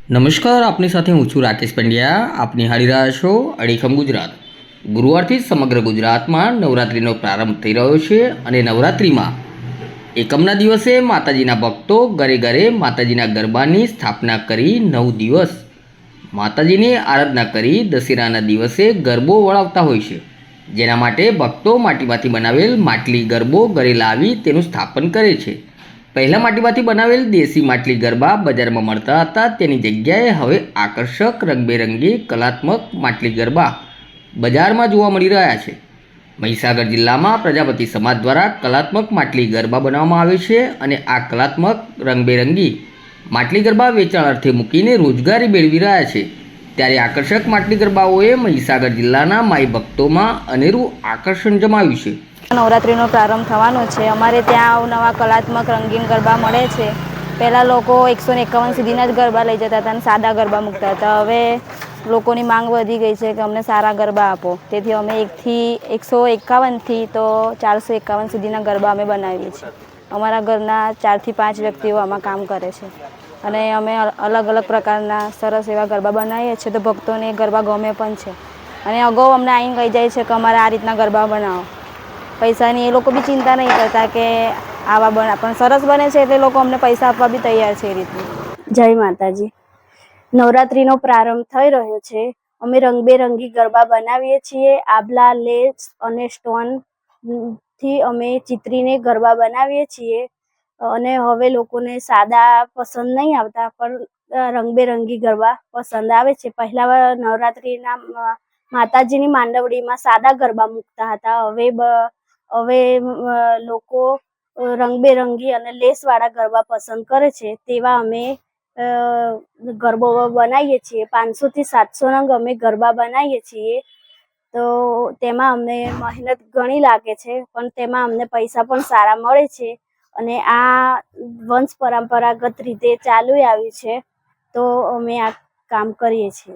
નમસ્કાર, આપની સાથે હું છું રાકેશ પંડ્યા. આપ નિહાળી રહ્યા છો અડીખમ ગુજરાત. ગુરુવારથી સમગ્ર ગુજરાતમાં નવરાત્રિનો પ્રારંભ થઈ રહ્યો છે અને નવરાત્રિમાં એકમના દિવસે માતાજીના ભક્તો ઘરે ઘરે માતાજીના ગરબાની સ્થાપના કરી 9 દિવસ માતાજીની આરાધના કરી દશેરાના દિવસે ગરબો વળાવતા હોય છે. જેના માટે ભક્તો માટીમાંથી બનાવેલ માટલી ગરબો ઘરે લાવી તેનું સ્થાપન કરે છે. પહેલાં માટીમાંથી બનાવેલ દેશી માટલી ગરબા બજારમાં મળતા હતા, તેની જગ્યાએ હવે આકર્ષક રંગબેરંગી કલાત્મક માટલી ગરબા બજારમાં જોવા મળી રહ્યા છે. મહીસાગર જિલ્લામાં પ્રજાપતિ સમાજ દ્વારા કલાત્મક માટલી ગરબા બનાવવામાં આવે છે અને આ કલાત્મક રંગબેરંગી માટલી ગરબા વેચાણ અર્થે મૂકીને રોજગારી મેળવી રહ્યા છે. ત્યારે આકર્ષક માટલી ગરબાઓએ મહીસાગર જિલ્લાના માઈ ભક્તોમાં અનેરું આકર્ષણ જમાવ્યું છે. નવરાત્રિનો પ્રારંભ થવાનો છે. અમારે ત્યાં નવા કલાત્મક રંગીન ગરબા મળે છે. પહેલાં લોકો 151 સુધીના જ ગરબા લઈ જતા હતા અને સાદા ગરબા મૂકતા હતા. હવે લોકોની માંગ વધી ગઈ છે કે અમને સારા ગરબા આપો. તેથી અમે 151થી તો 451 સુધીના ગરબા અમે બનાવીએ છીએ. અમારા ઘરના 4 થી 5 વ્યક્તિઓ આમાં કામ કરે છે અને અમે અલગ અલગ પ્રકારના સરસ એવા ગરબા બનાવીએ છીએ, તો ભક્તોને ગરબા ગમે પણ છે અને અગાઉ અમને આવીને કહી જાય છે કે અમારે આ રીતના ગરબા બનાવો. પૈસાની એ લોકો બી ચિંતા નહીં કરતા કે આવા પણ સરસ બને છે એટલે લોકો અમને પૈસા આપવા બી તૈયાર છે. એ રીતનું. જય માતાજી. નવરાત્રિનો પ્રારંભ થઈ રહ્યો છે. અમે રંગબેરંગી ગરબા બનાવીએ છીએ. આભલા, લેસ અને સ્ટોનથી અમે ચિત્રીને ગરબા બનાવીએ છીએ અને હવે લોકોને સાદા પસંદ નહીં આવતા, પણ રંગબેરંગી ગરબા પસંદ આવે છે. પહેલાં નવરાત્રિના માતાજીની માંડવડીમાં સાદા ગરબા મૂકતા હતા. હવે લોકો રંગબેરંગી અને લેસવાળા ગરબા પસંદ કરે છે. તેવા અમે ગરબો બનાવીએ છીએ. 500 થી 700 નંગ અમે ગરબા બનાવીએ છીએ. તો તેમાં અમને મહેનત ઘણી લાગે છે, પણ તેમાં અમને પૈસા પણ સારા મળે છે અને આ વંશ પરંપરાગત રીતે ચાલુ આવ્યું છે, તો અમે આ કામ કરીએ છીએ.